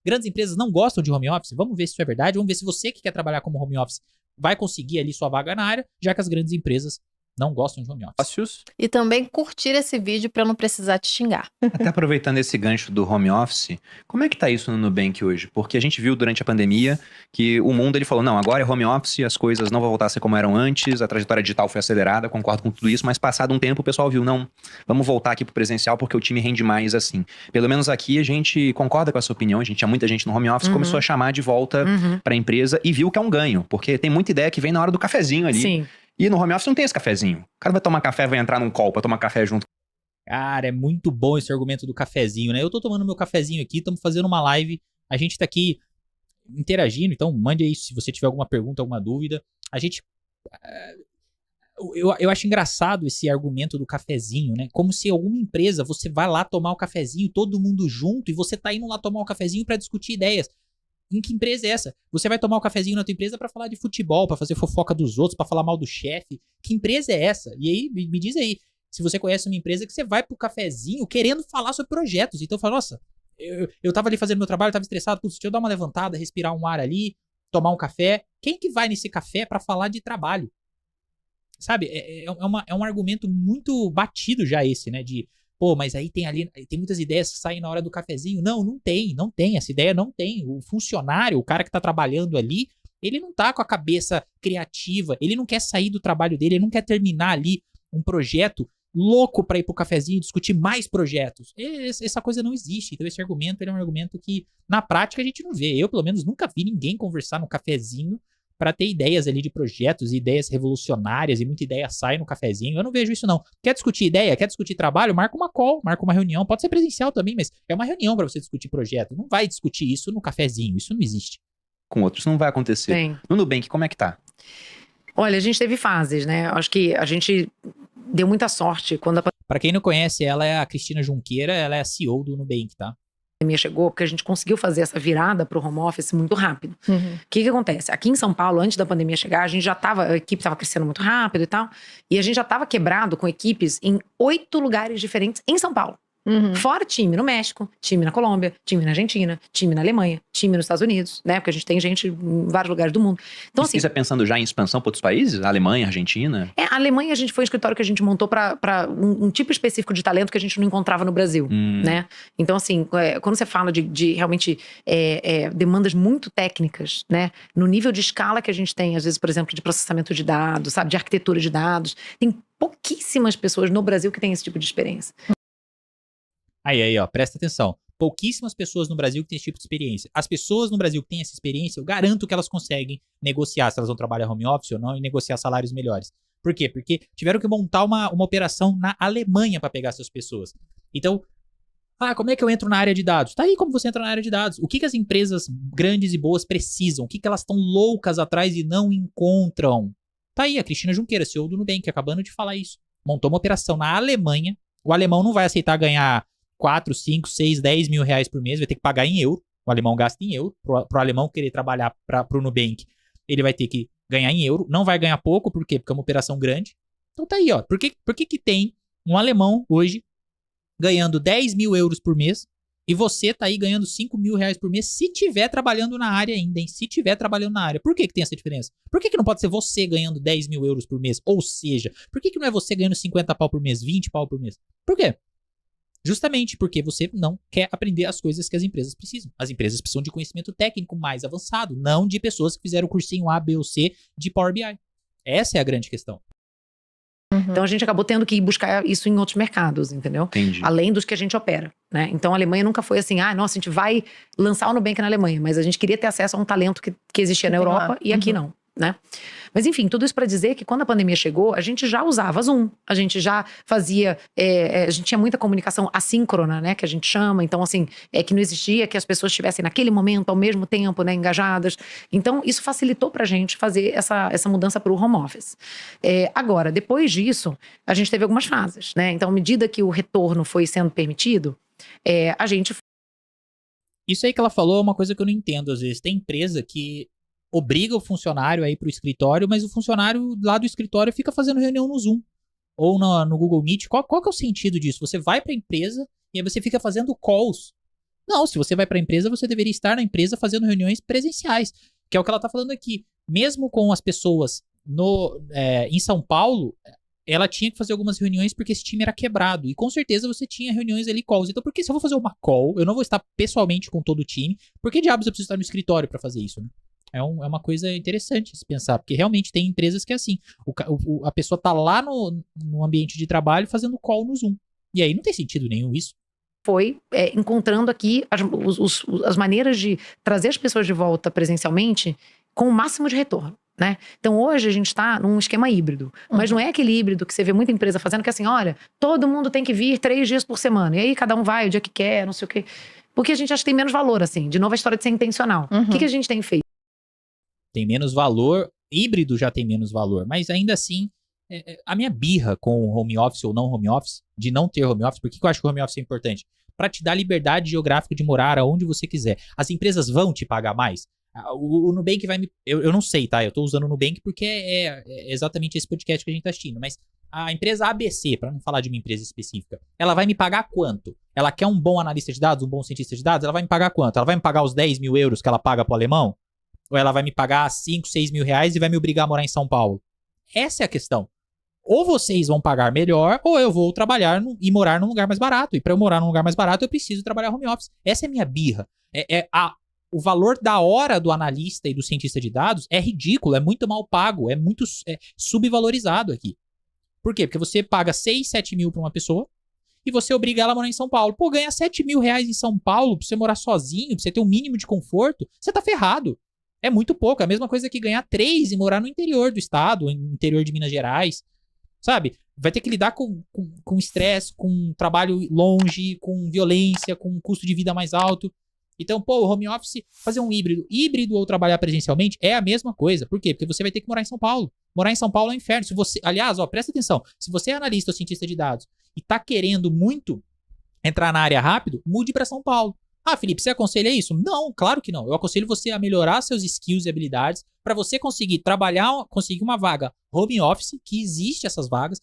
Grandes empresas não gostam de home office? Vamos ver se isso é verdade. Vamos ver se você que quer trabalhar como home office vai conseguir ali sua vaga na área, já que as grandes empresas não gostam de home office. Negócios. E também curtir esse vídeo pra eu não precisar te xingar. Até aproveitando esse gancho do home office, como é que tá isso no Nubank hoje? Porque a gente viu durante a pandemia que o mundo ele falou, não, agora é home office, as coisas não vão voltar a ser como eram antes, a trajetória digital foi acelerada, concordo com tudo isso, mas passado um tempo o pessoal viu, não, vamos voltar aqui pro presencial porque o time rende mais assim. Pelo menos aqui a gente concorda com essa opinião, a gente tinha muita gente no home office, começou a chamar de volta pra empresa e viu que é um ganho, porque tem muita ideia que vem na hora do cafezinho ali. Sim. E no home office não tem esse cafezinho. O cara vai tomar café, vai entrar num call pra tomar café junto. Cara, é muito bom esse argumento do cafezinho, né? Eu tô tomando meu cafezinho aqui, estamos fazendo uma live, a gente tá aqui interagindo, então mande aí se você tiver alguma pergunta, alguma dúvida. A gente... Eu acho engraçado esse argumento do cafezinho, né? Como se alguma empresa, você vai lá tomar o cafezinho, todo mundo junto, e você tá indo lá tomar o cafezinho pra discutir ideias. Em que empresa é essa? Você vai tomar o cafezinho na tua empresa pra falar de futebol, pra fazer fofoca dos outros, pra falar mal do chefe. Que empresa é essa? E aí, me diz aí, se você conhece uma empresa que você vai pro cafezinho querendo falar sobre projetos. Então fala, nossa, eu tava ali fazendo meu trabalho, tava estressado, putz, deixa eu dar uma levantada, respirar um ar ali, tomar um café. Quem que vai nesse café pra falar de trabalho? Sabe? É um argumento muito batido já esse, né? De, pô, mas aí tem muitas ideias que saem na hora do cafezinho. Não tem. Essa ideia não tem. O funcionário, o cara que tá trabalhando ali, ele não tá com a cabeça criativa, ele não quer sair do trabalho dele, ele não quer terminar ali um projeto louco pra ir pro cafezinho e discutir mais projetos. Essa coisa não existe. Então esse argumento, ele é um argumento que na prática a gente não vê. Eu, pelo menos, nunca vi ninguém conversar no cafezinho para ter ideias ali de projetos, ideias revolucionárias e muita ideia sai no cafezinho. Eu não vejo isso não. Quer discutir ideia, quer discutir trabalho, marca uma call, marca uma reunião. Pode ser presencial também, mas é uma reunião para você discutir projeto. Não vai discutir isso no cafezinho, isso não existe. Com outros não vai acontecer. Sim. No Nubank, como é que tá? Olha, a gente teve fases, né? Acho que a gente deu muita sorte quando a Para quem não conhece, ela é a Cristina Junqueira, ela é a CEO do Nubank, tá? pandemia chegou, porque a gente conseguiu fazer essa virada pro home office muito rápido. O que acontece? Aqui em São Paulo, antes da pandemia chegar, a equipe estava crescendo muito rápido e tal, e a gente já estava quebrado com equipes em 8 lugares diferentes em São Paulo. Fora time no México, time na Colômbia, time na Argentina, time na Alemanha, time nos Estados Unidos, né? Porque a gente tem gente em vários lugares do mundo. Então, assim, Você está pensando já em expansão para outros países? Alemanha, Argentina? a Alemanha, a gente foi um escritório que a gente montou para um tipo específico de talento que a gente não encontrava no Brasil, né? Então, assim, quando você fala de realmente demandas muito técnicas, né? No nível de escala que a gente tem, às vezes, por exemplo, de processamento de dados, sabe? De arquitetura de dados, tem pouquíssimas pessoas no Brasil que têm esse tipo de experiência. Aí, ó, presta atenção. Pouquíssimas pessoas no Brasil que têm esse tipo de experiência. As pessoas no Brasil que têm essa experiência, eu garanto que elas conseguem negociar se elas vão trabalhar home office ou não e negociar salários melhores. Por quê? Porque tiveram que montar uma operação na Alemanha para pegar essas pessoas. Então, como é que eu entro na área de dados? Tá aí como você entra na área de dados. O que as empresas grandes e boas precisam? O que elas estão loucas atrás e não encontram? Tá aí a Cristina Junqueira, CEO do Nubank, acabando de falar isso. Montou uma operação na Alemanha. O alemão não vai aceitar ganhar 4, 5, 6, 10 mil reais por mês, vai ter que pagar em euro. O alemão gasta em euro. Pro alemão querer trabalhar pro Nubank, ele vai ter que ganhar em euro. Não vai ganhar pouco, por quê? Porque é uma operação grande. Então tá aí, ó. Por que tem um alemão hoje ganhando 10 mil euros por mês e você tá aí ganhando 5 mil reais por mês se tiver trabalhando na área ainda, hein? Se tiver trabalhando na área. Por que tem essa diferença? Por que não pode ser você ganhando 10 mil euros por mês? Ou seja, por que não é você ganhando 50 pau por mês, 20 pau por mês? Por quê? Justamente porque você não quer aprender as coisas que as empresas precisam. As empresas precisam de conhecimento técnico mais avançado, não de pessoas que fizeram o cursinho A, B ou C de Power BI. Essa é a grande questão. Então a gente acabou tendo que ir buscar isso em outros mercados, entendeu? Entendi. Além dos que a gente opera, né? Então a Alemanha nunca foi assim, nossa, a gente vai lançar o Nubank na Alemanha, mas a gente queria ter acesso a um talento que existia na Europa e aqui não, né? Mas enfim, tudo isso para dizer que quando a pandemia chegou, a gente já usava Zoom, a gente já fazia, a gente tinha muita comunicação assíncrona, né, que a gente chama, então assim, que não existia que as pessoas estivessem naquele momento, ao mesmo tempo, né, engajadas. Então isso facilitou pra gente fazer essa mudança pro home office. Agora, depois disso, a gente teve algumas fases, né, então à medida que o retorno foi sendo permitido, a gente... Isso aí que ela falou é uma coisa que eu não entendo às vezes. Tem empresa que obriga o funcionário a ir pro escritório, mas o funcionário lá do escritório fica fazendo reunião no Zoom ou no Google Meet. Qual que é o sentido disso? Você vai pra empresa e aí você fica fazendo calls. Não, se você vai para a empresa, você deveria estar na empresa fazendo reuniões presenciais, que é o que ela está falando aqui. Mesmo com as pessoas em São Paulo, ela tinha que fazer algumas reuniões porque esse time era quebrado. E com certeza você tinha reuniões ali, calls. Então, por que se eu vou fazer uma call, eu não vou estar pessoalmente com todo o time? Por que diabos eu preciso estar no escritório para fazer isso, né? É uma coisa interessante se pensar, porque realmente tem empresas que é assim, a pessoa tá lá no ambiente de trabalho fazendo call no Zoom. E aí não tem sentido nenhum isso. Foi encontrando aqui as maneiras de trazer as pessoas de volta presencialmente com o máximo de retorno, né? Então hoje a gente está num esquema híbrido, mas não é aquele híbrido que você vê muita empresa fazendo, que é assim, olha, todo mundo tem que vir 3 dias por semana, e aí cada um vai o dia que quer, não sei o quê. Porque a gente acha que tem menos valor, assim, de novo a história de ser intencional. O que a gente tem feito? Tem menos valor, híbrido já tem menos valor, mas ainda assim, a minha birra com home office ou não home office, de não ter home office, por que eu acho que o home office é importante? Para te dar liberdade geográfica de morar aonde você quiser. As empresas vão te pagar mais? O Nubank vai me... Eu não sei, tá? Eu tô usando o Nubank porque é exatamente esse podcast que a gente tá assistindo, mas a empresa ABC, para não falar de uma empresa específica, ela vai me pagar quanto? Ela quer um bom analista de dados, um bom cientista de dados, ela vai me pagar quanto? Ela vai me pagar os 10 mil euros que ela paga pro alemão? Ou ela vai me pagar 5, 6 mil reais e vai me obrigar a morar em São Paulo? Essa é a questão. Ou vocês vão pagar melhor, ou eu vou trabalhar e morar num lugar mais barato. E para eu morar num lugar mais barato, eu preciso trabalhar home office. Essa é a minha birra. O valor da hora do analista e do cientista de dados é ridículo, é muito mal pago, é muito subvalorizado aqui. Por quê? Porque você paga 6, 7 mil pra uma pessoa e você obriga ela a morar em São Paulo. Pô, ganhar 7 mil reais em São Paulo pra você morar sozinho, pra você ter um mínimo de conforto, você tá ferrado. É muito pouco. É a mesma coisa que ganhar 3 e morar no interior do estado, no interior de Minas Gerais. Sabe? Vai ter que lidar com estresse, com trabalho longe, com violência, com custo de vida mais alto. Então, pô, o home office, fazer um híbrido ou trabalhar presencialmente é a mesma coisa. Por quê? Porque você vai ter que morar em São Paulo. Morar em São Paulo é um inferno. Se você, aliás, presta atenção. Se você é analista ou cientista de dados e tá querendo muito entrar na área rápido, mude para São Paulo. Ah, Felipe, você aconselha isso? Não, claro que não. Eu aconselho você a melhorar seus skills e habilidades para você conseguir conseguir uma vaga home office, que existe essas vagas.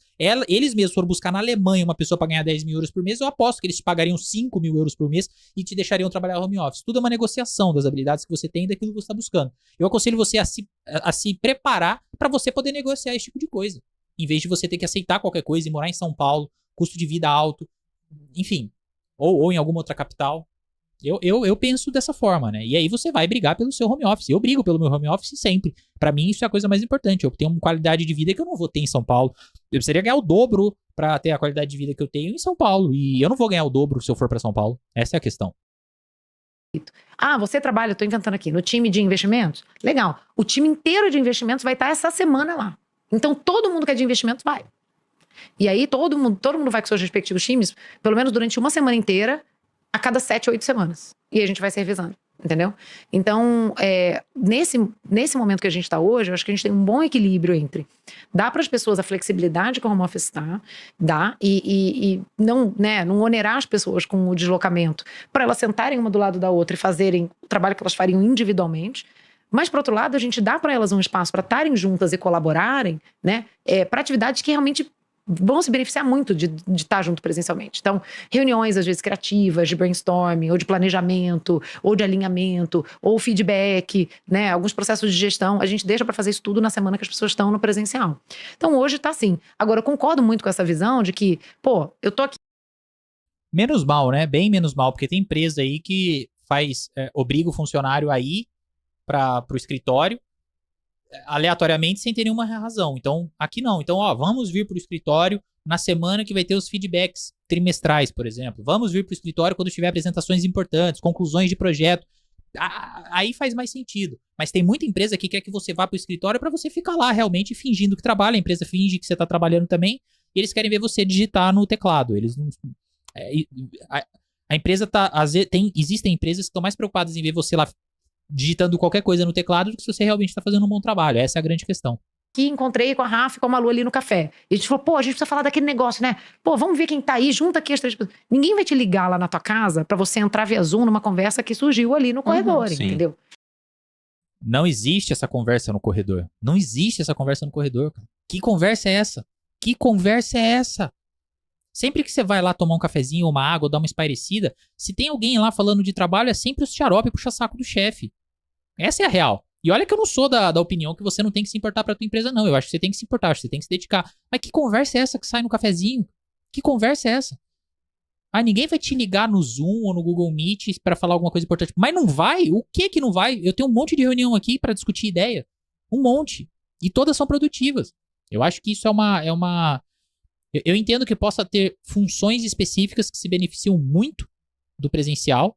Eles mesmos foram buscar na Alemanha uma pessoa para ganhar 10 mil euros por mês, eu aposto que eles te pagariam 5 mil euros por mês e te deixariam trabalhar home office. Tudo é uma negociação das habilidades que você tem e daquilo que você está buscando. Eu aconselho você a se preparar para você poder negociar esse tipo de coisa. Em vez de você ter que aceitar qualquer coisa e morar em São Paulo, custo de vida alto, enfim, ou em alguma outra capital. Eu penso dessa forma, né? E aí você vai brigar pelo seu home office. Eu brigo pelo meu home office sempre. Pra mim, isso é a coisa mais importante. Eu tenho uma qualidade de vida que eu não vou ter em São Paulo. Eu precisaria ganhar o dobro pra ter a qualidade de vida que eu tenho em São Paulo. E eu não vou ganhar o dobro se eu for pra São Paulo. Essa é a questão. Ah, você trabalha, eu tô inventando aqui, no time de investimentos? Legal. O time inteiro de investimentos vai estar essa semana lá. Então, todo mundo que é de investimentos vai. E aí, todo mundo vai com seus respectivos times, pelo menos durante uma semana inteira, a cada 7 ou 8 semanas. E a gente vai se revisando, entendeu? Então, nesse momento que a gente está hoje, eu acho que a gente tem um bom equilíbrio entre dar para as pessoas a flexibilidade que o home office dá e não onerar as pessoas com o deslocamento para elas sentarem uma do lado da outra e fazerem o trabalho que elas fariam individualmente. Mas, por outro lado, a gente dá para elas um espaço para estarem juntas e colaborarem, né, para atividades que realmente vão se beneficiar muito de estar junto presencialmente. Então, reuniões, às vezes, criativas, de brainstorming, ou de planejamento, ou de alinhamento, ou feedback, né? Alguns processos de gestão, a gente deixa para fazer isso tudo na semana que as pessoas estão no presencial. Então, hoje tá assim. Agora, eu concordo muito com essa visão de que, pô, eu tô aqui. Menos mal, né? Bem menos mal, porque tem empresa aí que obriga o funcionário a ir pro escritório, aleatoriamente sem ter nenhuma razão. Então, aqui não. Então, vamos vir pro escritório na semana que vai ter os feedbacks trimestrais, por exemplo. Vamos vir pro escritório quando tiver apresentações importantes, conclusões de projeto. Aí faz mais sentido. Mas tem muita empresa que quer que você vá pro escritório para você ficar lá realmente fingindo que trabalha. A empresa finge que você tá trabalhando também e eles querem ver você digitar no teclado. Eles não... A empresa tá... Existem empresas que estão mais preocupadas em ver você lá digitando qualquer coisa no teclado do que se você realmente está fazendo um bom trabalho. Essa é a grande questão. Que encontrei com a Rafa e com a Malu ali no café. E a gente falou, pô, a gente precisa falar daquele negócio, né? Pô, vamos ver quem tá aí, junta aqui as 3 pessoas. Ninguém vai te ligar lá na tua casa pra você entrar via Zoom numa conversa que surgiu ali no corredor, entendeu? Não existe essa conversa no corredor. Não existe essa conversa no corredor, cara. Que conversa é essa? Que conversa é essa? Sempre que você vai lá tomar um cafezinho ou uma água, dar uma espairecida, se tem alguém lá falando de trabalho, é sempre o xarope puxa-saco do chefe. Essa é a real. E olha que eu não sou da opinião que você não tem que se importar pra tua empresa, não. Eu acho que você tem que se importar, acho que você tem que se dedicar. Mas que conversa é essa que sai no cafezinho? Que conversa é essa? Ah, ninguém vai te ligar no Zoom ou no Google Meet pra falar alguma coisa importante. Mas não vai? O que não vai? Eu tenho um monte de reunião aqui pra discutir ideia. Um monte. E todas são produtivas. Eu acho que isso é uma... Eu entendo que possa ter funções específicas que se beneficiam muito do presencial,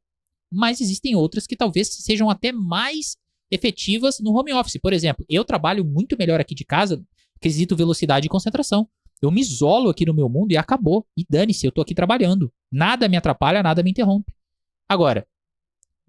mas existem outras que talvez sejam até mais efetivas no home office. Por exemplo, eu trabalho muito melhor aqui de casa, quesito velocidade e concentração. Eu me isolo aqui no meu mundo e acabou. E dane-se, eu tô aqui trabalhando. Nada me atrapalha, nada me interrompe. Agora,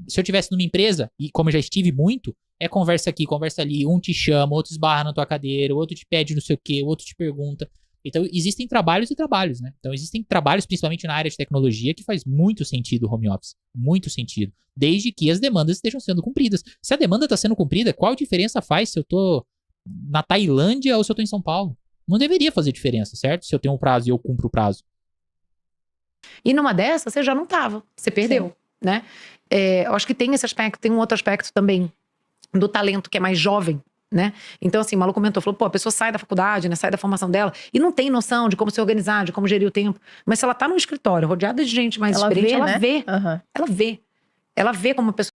se eu tivesse numa empresa, e como eu já estive muito, é conversa aqui, conversa ali, um te chama, outro esbarra na tua cadeira, o outro te pede não sei o quê, o outro te pergunta. Então, existem trabalhos e trabalhos, né? Então, existem trabalhos, principalmente na área de tecnologia, que faz muito sentido o home office. Muito sentido. Desde que as demandas estejam sendo cumpridas. Se a demanda está sendo cumprida, qual diferença faz se eu tô na Tailândia ou se eu tô em São Paulo? Não deveria fazer diferença, certo? Se eu tenho um prazo e eu cumpro o prazo. E numa dessas, você já não tava. Você perdeu, né? Eu acho que tem esse aspecto, tem um outro aspecto também do talento que é mais jovem, né? Então, assim, o Malu comentou, falou, pô, a pessoa sai da faculdade, né? Sai da formação dela e não tem noção de como se organizar, de como gerir o tempo. Mas se ela tá num escritório rodeada de gente mais experiente, ela vê. Uhum. Ela vê. Ela vê como a pessoa...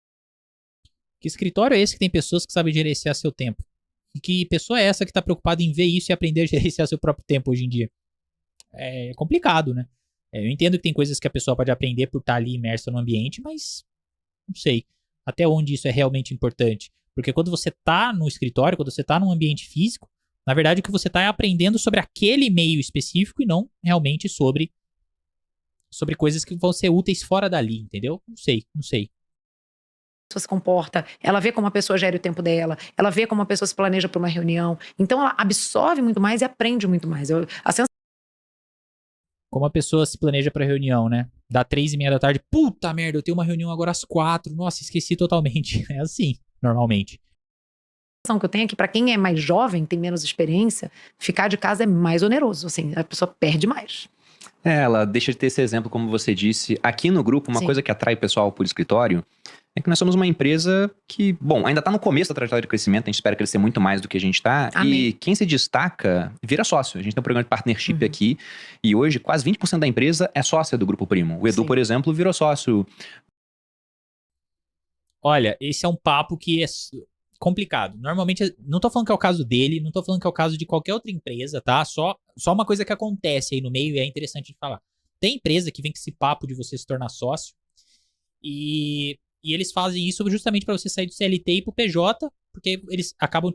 Que escritório é esse que tem pessoas que sabem gerenciar seu tempo? E que pessoa é essa que tá preocupada em ver isso e aprender a gerenciar seu próprio tempo hoje em dia? É complicado, né? Eu entendo que tem coisas que a pessoa pode aprender por estar ali imersa no ambiente, mas não sei até onde isso é realmente importante. Porque quando você tá no escritório, quando você tá num ambiente físico, na verdade o que você tá é aprendendo sobre aquele meio específico e não realmente sobre coisas que vão ser úteis fora dali, entendeu? Não sei. se comporta, ela vê como a pessoa gera o tempo dela, ela vê como a pessoa se planeja para uma reunião. Então ela absorve muito mais e aprende muito mais. Como a pessoa se planeja pra reunião, né? Dá 3:30 da tarde, puta merda, eu tenho uma reunião agora às 4. Nossa, esqueci totalmente. É assim, normalmente. A sensação que eu tenho é que pra quem é mais jovem, tem menos experiência, ficar de casa é mais oneroso, assim, a pessoa perde mais. Ela deixa de ter esse exemplo, como você disse. Aqui no grupo, uma Sim. coisa que atrai o pessoal por escritório é que nós somos uma empresa que, bom, ainda está no começo da trajetória de crescimento, a gente espera crescer muito mais do que a gente está. E quem se destaca vira sócio. A gente tem um programa de partnership aqui e hoje quase 20% da empresa é sócia do Grupo Primo. O Edu, por exemplo, virou sócio. Olha, esse é um papo que é complicado. Normalmente, não tô falando que é o caso dele, não tô falando que é o caso de qualquer outra empresa, tá? Só uma coisa que acontece aí no meio e é interessante de falar. Tem empresa que vem com esse papo de você se tornar sócio e eles fazem isso justamente para você sair do CLT e ir pro PJ, porque eles acabam...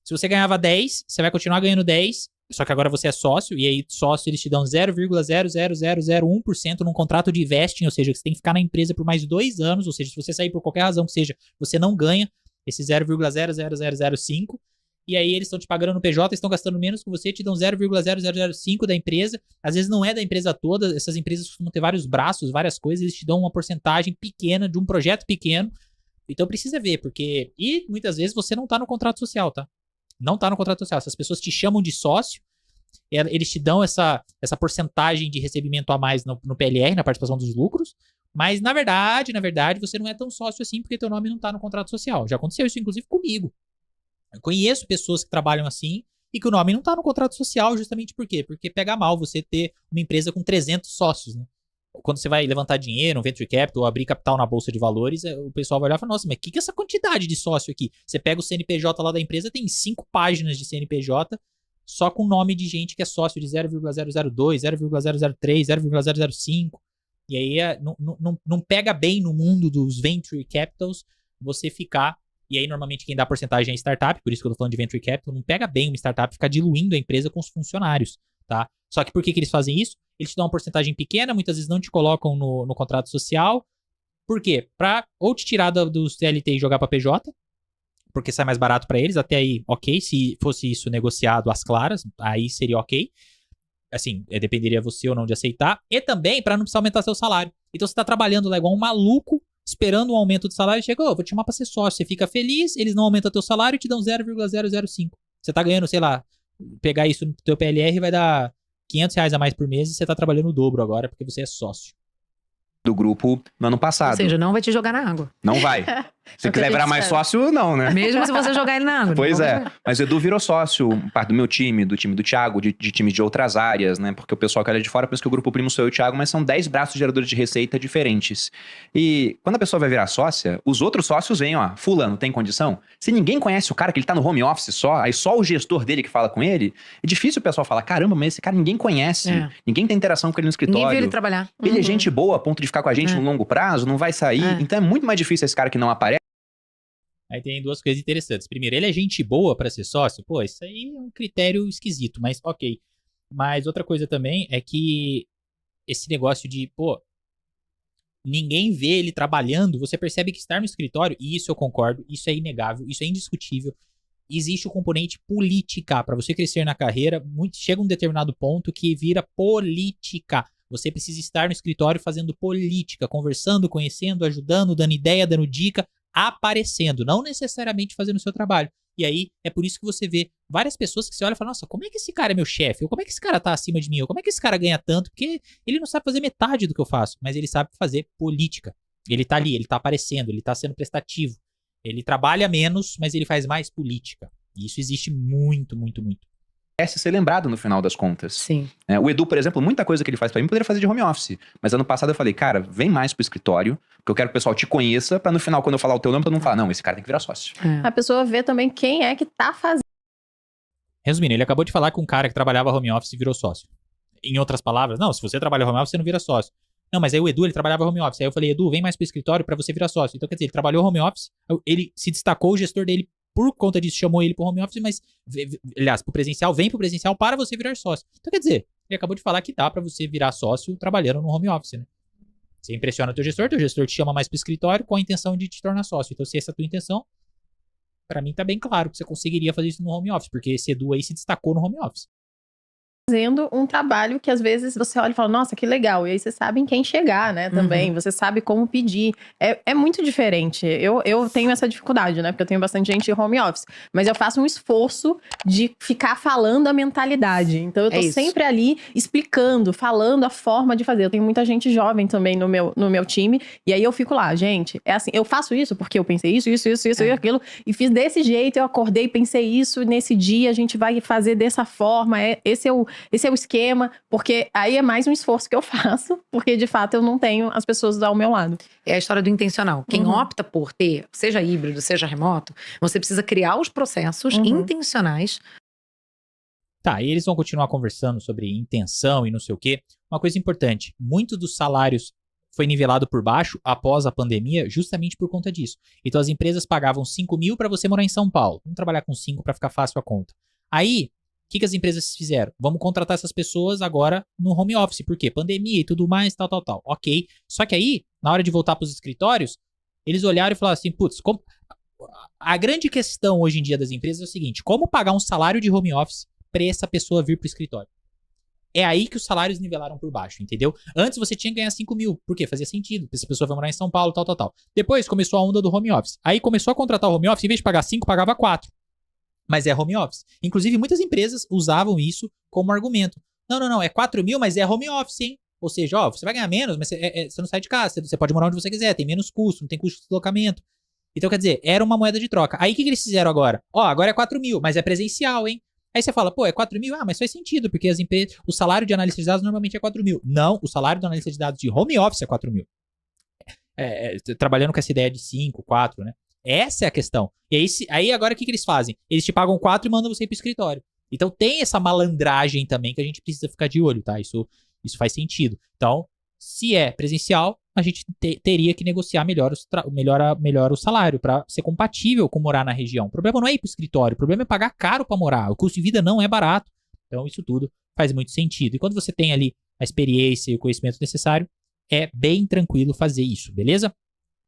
Se você ganhava 10, você vai continuar ganhando 10, só que agora você é sócio, e aí sócio eles te dão 0,00001% num contrato de vesting, ou seja, que você tem que ficar na empresa por mais 2 anos, ou seja, se você sair por qualquer razão que seja, você não ganha esse 0,00005, e aí eles estão te pagando no PJ, estão gastando menos que você, te dão 0,0005 da empresa, às vezes não é da empresa toda, essas empresas costumam ter vários braços, várias coisas, eles te dão uma porcentagem pequena de um projeto pequeno, então precisa ver, porque... E muitas vezes você não tá no contrato social, tá? Não tá no contrato social, essas pessoas te chamam de sócio, eles te dão essa porcentagem de recebimento a mais no PLR, na participação dos lucros, mas na verdade, você não é tão sócio assim porque teu nome não tá no contrato social. Já aconteceu isso, inclusive, comigo. Eu conheço pessoas que trabalham assim e que o nome não tá no contrato social justamente por quê? Porque pega mal você ter uma empresa com 300 sócios, né? Quando você vai levantar dinheiro, um venture capital, ou abrir capital na bolsa de valores, o pessoal vai olhar e falar, nossa, mas o que é essa quantidade de sócio aqui? Você pega o CNPJ lá da empresa, tem 5 páginas de CNPJ, só com nome de gente que é sócio de 0,002, 0,003, 0,005. E aí não pega bem no mundo dos venture capitals você ficar... E aí, normalmente, quem dá porcentagem é startup, por isso que eu tô falando de venture capital, não pega bem uma startup ficar diluindo a empresa com os funcionários, tá? Só que por que eles fazem isso? Eles te dão uma porcentagem pequena, muitas vezes não te colocam no contrato social. Por quê? Pra ou te tirar do CLT e jogar pra PJ, porque sai mais barato pra eles, até aí, ok, se fosse isso negociado às claras, aí seria ok. Assim, dependeria você ou não de aceitar. E também pra não precisar aumentar seu salário. Então você tá trabalhando lá igual um maluco, esperando um aumento de salário, chegou, vou te chamar pra ser sócio, você fica feliz, eles não aumentam teu salário e te dão 0,005. Você tá ganhando, sei lá, pegar isso no teu PLR vai dar R$ 500 a mais por mês e você tá trabalhando o dobro agora porque você é sócio. Do grupo no ano Ou passado. seja, não vai te jogar na água. Não vai. Se É o que quiser a gente virar mais espera. sócio, não, né? Mesmo se você jogar ele na água. Pois não é. vai. Mas o Edu virou sócio, parte do meu time, do time do Thiago, de times de outras áreas, né? Porque o pessoal que olha de fora pensa que o grupo primo sou eu e o Thiago, mas são 10 braços geradores de receita diferentes. E quando a pessoa vai virar sócia, os outros sócios vêm, ó, fulano, tem condição? Se ninguém conhece o cara, que ele tá no home office só, aí só o gestor dele que fala com ele, é difícil o pessoal falar, caramba, mas esse cara ninguém conhece, É. ninguém tem interação com ele no escritório. Ninguém viu ele trabalhar. Ele é gente boa a ponto de ficar com a gente É. no longo prazo, não vai sair. É. Então é muito mais difícil esse cara que não aparece. Aí tem duas coisas interessantes. Primeiro, ele é gente boa pra ser sócio? Pô, isso aí é um critério esquisito, mas ok. Mas outra coisa também é que esse negócio de, pô, ninguém vê ele trabalhando, você percebe que estar no escritório, e isso eu concordo, isso é inegável, isso é indiscutível. Existe o componente política. Pra você crescer na carreira, chega um determinado ponto que vira política. Você precisa estar no escritório fazendo política, conversando, conhecendo, ajudando, dando ideia, dando dica, aparecendo, não necessariamente fazendo o seu trabalho. E aí, é por isso que você vê várias pessoas que você olha e fala, nossa, como é que esse cara é meu chefe? Ou como é que esse cara tá acima de mim? Ou como é que esse cara ganha tanto? Porque ele não sabe fazer metade do que eu faço, mas ele sabe fazer política. Ele tá ali, ele tá aparecendo, ele tá sendo prestativo. Ele trabalha menos, mas ele faz mais política. E isso existe muito, muito, muito. Ser lembrado no final das contas. Sim. O Edu, por exemplo, muita coisa que ele faz pra mim poderia fazer de home office. Mas ano passado eu falei, cara, vem mais pro escritório, porque eu quero que o pessoal te conheça, pra no final, quando eu falar o teu nome, todo mundo falar, não, esse cara tem que virar sócio. É. A pessoa vê também quem é que tá fazendo. Resumindo, ele acabou de falar com um cara que trabalhava home office e virou sócio. Em outras palavras, não, se você trabalha home office, você não vira sócio. Não, mas aí o Edu, ele trabalhava home office. Aí eu falei, Edu, vem mais pro escritório pra você virar sócio. Então, quer dizer, ele trabalhou home office, ele se destacou, o gestor dele, por conta disso, chamou ele pro home office, mas, aliás, pro presencial, vem pro presencial para você virar sócio. Então, quer dizer, ele acabou de falar que dá pra você virar sócio trabalhando no home office, né? Você impressiona o teu gestor te chama mais pro escritório com a intenção de te tornar sócio. Então, se essa é a tua intenção, pra mim tá bem claro que você conseguiria fazer isso no home office, porque esse Edu aí se destacou no home office. Fazendo um trabalho que às vezes você olha e fala, nossa, que legal. E aí você sabe em quem chegar, né, também. Você sabe como pedir. É muito diferente. Eu tenho essa dificuldade, né, porque eu tenho bastante gente em home office. Mas eu faço um esforço de ficar falando a mentalidade. Então eu tô isso. sempre ali explicando, falando a forma de fazer. Eu tenho muita gente jovem também no meu time. E aí eu fico lá, gente, é assim, eu faço isso porque eu pensei isso e aquilo. E fiz desse jeito, eu acordei, pensei isso. Nesse dia a gente vai fazer dessa forma. Esse é o esquema, porque aí é mais um esforço que eu faço, porque de fato eu não tenho as pessoas ao meu lado. É a história do intencional. Quem opta por ter, seja híbrido, seja remoto, você precisa criar os processos intencionais. Tá, e eles vão continuar conversando sobre intenção e não sei o quê. Uma coisa importante, muitos dos salários foi nivelado por baixo após a pandemia justamente por conta disso. Então as empresas pagavam 5 mil para você morar em São Paulo. Vamos trabalhar com 5 para ficar fácil a conta. Aí, o que as empresas fizeram? Vamos contratar essas pessoas agora no home office. Por quê? Pandemia e tudo mais, tal. Ok. Só que aí, na hora de voltar para os escritórios, eles olharam e falaram assim, putz, a grande questão hoje em dia das empresas é o seguinte, como pagar um salário de home office para essa pessoa vir para o escritório? É aí que os salários nivelaram por baixo, entendeu? Antes você tinha que ganhar 5 mil. Por quê? Fazia sentido. Essa pessoa vai morar em São Paulo, tal. Depois começou a onda do home office. Aí começou a contratar o home office, em vez de pagar 5, pagava 4. Mas é home office. Inclusive, muitas empresas usavam isso como argumento. Não, é 4 mil, mas é home office, hein? Ou seja, ó, você vai ganhar menos, mas você não sai de casa, você pode morar onde você quiser, tem menos custo, não tem custo de deslocamento. Então, quer dizer, era uma moeda de troca. Aí, o que eles fizeram agora? Ó, agora é 4 mil, mas é presencial, hein? Aí você fala, pô, é 4 mil? Ah, mas faz sentido, porque as empresas, o salário de analista de dados normalmente é 4 mil. Não, o salário do analista de dados de home office é 4 mil. Trabalhando com essa ideia de 5, 4, né? Essa é a questão. E aí agora o que eles fazem? Eles te pagam 4 e mandam você ir pro escritório. Então tem essa malandragem também que a gente precisa ficar de olho, tá? Isso faz sentido. Então, se é presencial, a gente teria que negociar melhor o salário para ser compatível com morar na região. O problema não é ir pro escritório, o problema é pagar caro para morar. O custo de vida não é barato. Então isso tudo faz muito sentido. E quando você tem ali a experiência e o conhecimento necessário, é bem tranquilo fazer isso, beleza?